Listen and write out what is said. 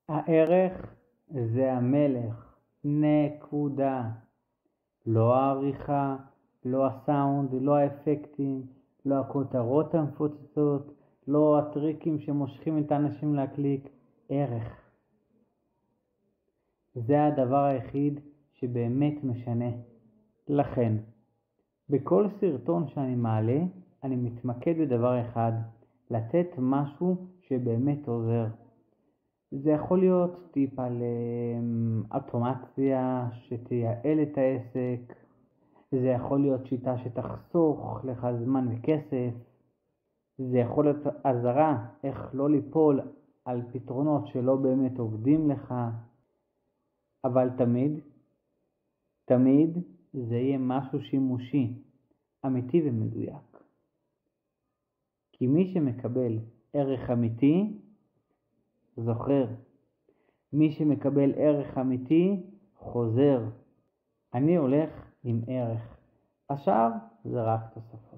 הערך זה המלך, נקודה. לא העריכה, לא הסאונד, לא האפקטים, לא הכותרות המפוצצות, לא הטריקים שמושכים את האנשים להקליק, ערך. זה הדבר היחיד שבאמת משנה. לכן, בכל סרטון שאני מעלה, אני מתמקד בדבר אחד, לתת משהו שבאמת עוזר. זה יכול להיות טיפ על אוטומציה שתייעל את העסק, זה יכול להיות שיטה שתחסוך לך זמן וכסף, זה יכול להיות עזרה איך לא ליפול על פתרונות שלא באמת עובדים לך, אבל תמיד זה יהיה משהו שימושי, אמיתי ומדויק. כי מי שמקבל ערך אמיתי, זוכר. מי שמקבל ערך אמיתי, חוזר. אני הולך עם ערך. השאר זה רק תוספות.